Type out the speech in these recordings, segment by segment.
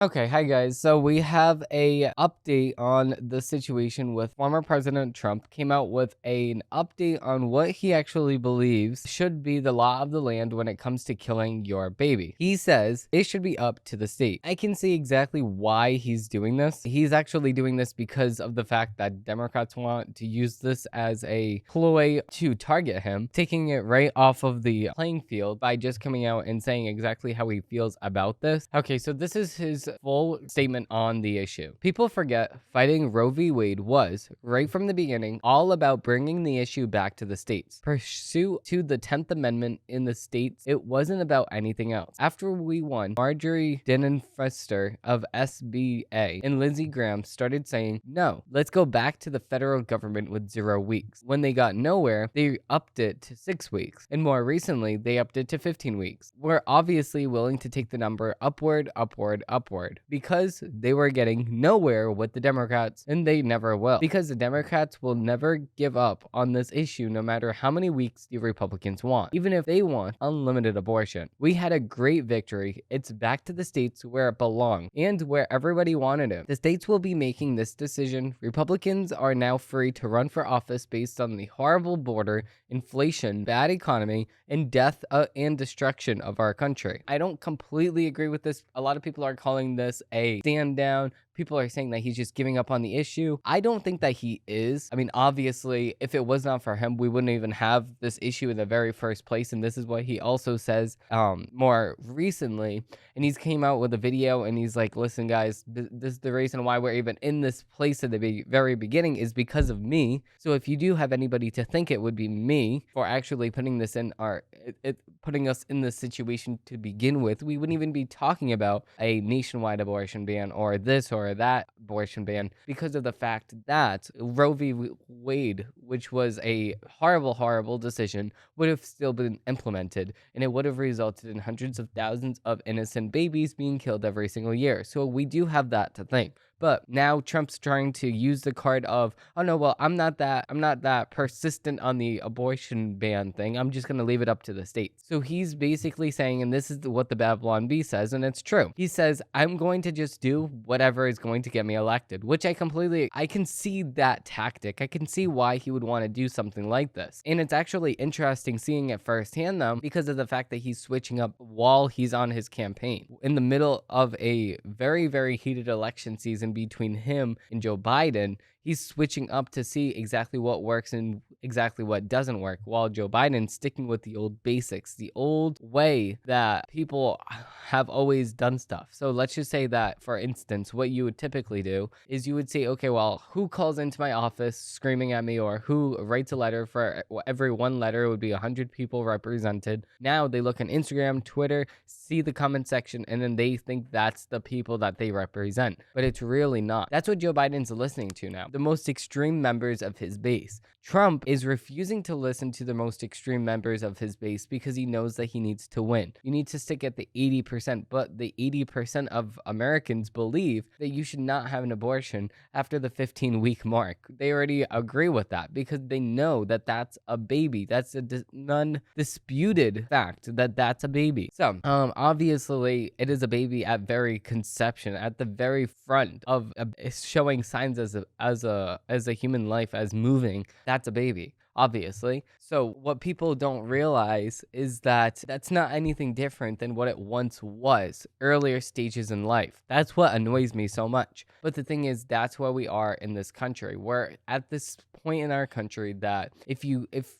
Okay, hi guys. So we have a update on the situation with former President Trump. Came out with an update on what he actually believes should be the law of the land when it comes to killing your baby. He says it should be up to the state. I can see exactly why he's doing this. He's actually doing this because of the fact that Democrats want to use this as a ploy to target him, taking it right off of the playing field by just coming out and saying exactly how he feels about this. Okay, so this is his full statement on the issue. People forget fighting Roe v. Wade was, right from the beginning, all about bringing the issue back to the states. Pursuit to the 10th Amendment in the states, it wasn't about anything else. After we won, Marjorie Denenfester of SBA and Lindsey Graham started saying, no, let's go back to the federal government with 0 weeks. When they got nowhere, they upped it to 6 weeks. And more recently, they upped it to 15 weeks. We're obviously willing to take the number upward because they were getting nowhere with the Democrats, and they never will, because the Democrats will never give up on this issue no matter how many weeks the Republicans want, even if they want unlimited abortion. We had a great victory. It's back to the states where it belonged and where everybody wanted it. The states will be making this decision. Republicans are now free to run for office based on the horrible border, inflation, bad economy, and death and destruction of our country. I don't completely agree with this. A lot of people are calling this a stand down. People are saying that he's just giving up on the issue. I don't think that he is. I mean, obviously, if it was not for him, we wouldn't even have this issue in the very first place. And this is what he also says more recently. And he's came out with a video and he's like, listen, guys, this is the reason why we're even in this place at the very beginning is because of me. So if you do have anybody to think, it would be me for actually putting this in putting us in this situation to begin with. We wouldn't even be talking about a nationwide abortion ban or this or that abortion ban because of the fact that Roe v. Wade, which was a horrible decision, would have still been implemented, and it would have resulted in hundreds of thousands of innocent babies being killed every single year. So we do have that to think. But now Trump's trying to use the card of, oh no, well, I'm not that persistent on the abortion ban thing. I'm just going to leave it up to the states. So he's basically saying, and this is what the Babylon Bee says, and it's true. He says, I'm going to just do whatever is going to get me elected, which I can see that tactic. I can see why he would want to do something like this. And it's actually interesting seeing it firsthand though, because of the fact that he's switching up while he's on his campaign. In the middle of a very heated election season between him and Joe Biden, he's switching up to see exactly what works and exactly what doesn't work, while Joe Biden's sticking with the old basics, the old way that people have always done stuff. So let's just say that, for instance, what you would typically do is you would say, okay, well, who calls into my office screaming at me, or who writes a letter? For every one letter, it would be 100 people represented. Now they look on Instagram, Twitter, see the comment section, and then they think that's the people that they represent. But it's really not. That's what Joe Biden's listening to now. The most extreme members of his base. Trump is refusing to listen to the most extreme members of his base because he knows that he needs to win. You need to stick at the 80%, but the 80% of Americans believe that you should not have an abortion after the 15-week mark. They already agree with that because they know that that's a baby. That's a non-disputed fact that that's a baby. So, obviously, it is a baby at very conception, at the very front of showing signs as a human life, as moving. That's a baby, obviously. So what people don't realize is that that's not anything different than what it once was, earlier stages in life. That's what annoys me so much. But the thing is, that's where we are in this country. We're at this point in our country that if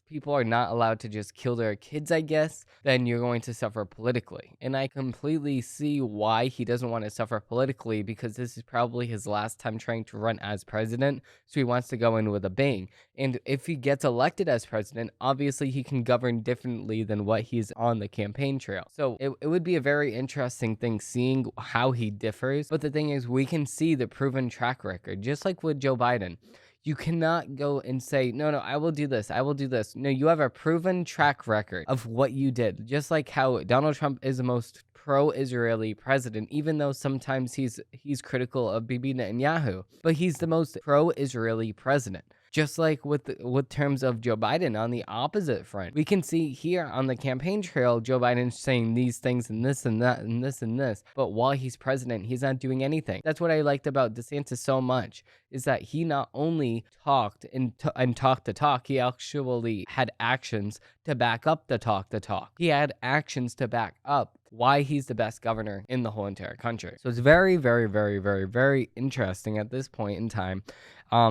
people are not allowed to just kill their kids, I guess, then you're going to suffer politically. And I completely see why he doesn't want to suffer politically, because this is probably his last time trying to run as president. So he wants to go in with a bang. And if he gets elected as president, obviously he can govern differently than what he's on the campaign trail. So it would be a very interesting thing seeing how he differs. But the thing is, we can see the proven track record, just like with Joe Biden. You cannot go and say, no, I will do this. I will do this. No, you have a proven track record of what you did. Just like how Donald Trump is the most pro-Israeli president, even though sometimes he's critical of Bibi Netanyahu, but he's the most pro-Israeli president. Just like with terms of Joe Biden on the opposite front. We can see here on the campaign trail, Joe Biden saying these things and this and that and this and this. But while he's president, he's not doing anything. That's what I liked about DeSantis so much, is that he not only talked and talked the talk, he actually had actions to back up the talk. He had actions to back up why he's the best governor in the whole entire country. So it's very, very, very, very, very interesting at this point in time.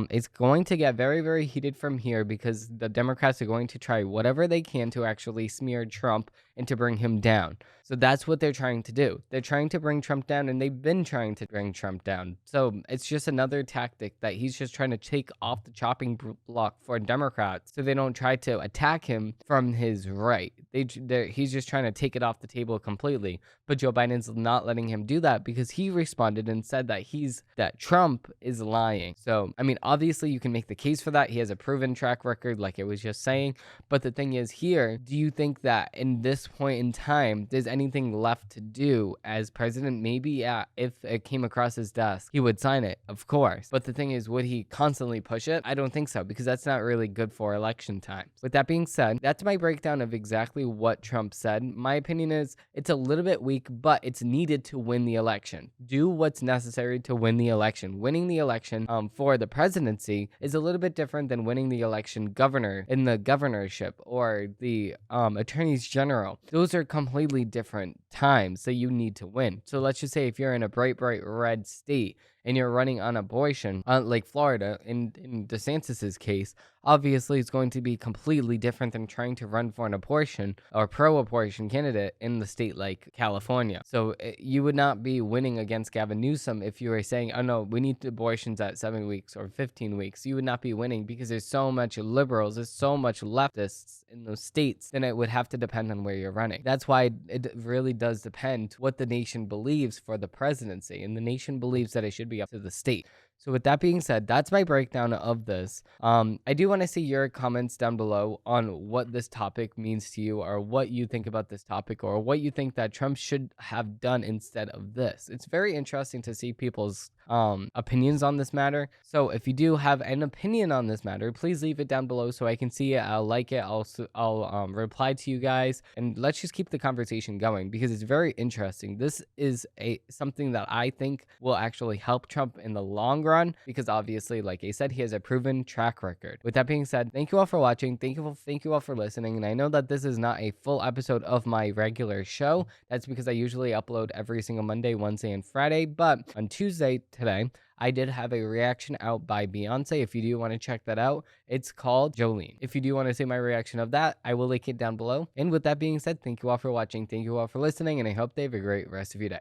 It's going to get very, very heated from here because the Democrats are going to try whatever they can to actually smear Trump and to bring him down. So that's what they're trying to do. They're trying to bring Trump down, and they've been trying to bring Trump down. So it's just another tactic that he's just trying to take off the chopping block for Democrats so they don't try to attack him from his right. He's just trying to take it off the table completely. But Joe Biden's not letting him do that because he responded and said that Trump is lying. So, I mean, obviously you can make the case for that. He has a proven track record, like I was just saying. But the thing is here, do you think that in this point in time, there's anything left to do as president? Maybe, yeah, if it came across his desk, he would sign it, of course. But the thing is, would he constantly push it? I don't think so, because that's not really good for election times. With that being said, that's my breakdown of exactly what Trump said. My opinion is it's a little bit weak, but it's needed to win the election. Do what's necessary to win the election. Winning the election for the presidency is a little bit different than winning the election governor in the governorship or the attorneys general. Those are completely different times that you need to win. So let's just say if you're in a bright red state and you're running on abortion, like Florida, in DeSantis's case, obviously it's going to be completely different than trying to run for an abortion or pro-abortion candidate in the state like California. So you would not be winning against Gavin Newsom if you were saying, oh no, we need abortions at 7 weeks or 15 weeks. You would not be winning because there's so much liberals, there's so much leftists in those states, then it would have to depend on where you're running. That's why it really does depend what the nation believes for the presidency, and the nation believes that it should be up to the state. So with that being said, that's my breakdown of this. I do want to see your comments down below on what this topic means to you, or what you think about this topic, or what you think that Trump should have done instead of this. It's very interesting to see people's opinions on this matter. So if you do have an opinion on this matter, please leave it down below so I can see it. I'll like it. I'll reply to you guys, and let's just keep the conversation going because it's very interesting. This is something that I think will actually help Trump in the long run because obviously, like I said, he has a proven track record. With that being said, thank you all for watching. Thank you all for listening. And I know that this is not a full episode of my regular show. That's because I usually upload every single Monday, Wednesday, and Friday. But on Tuesday, today, I did have a reaction out by Beyonce. If you do want to check that out, it's called Jolene. If you do want to see my reaction of that, I will link it down below. And with that being said, thank you all for watching. Thank you all for listening, and I hope they have a great rest of your day.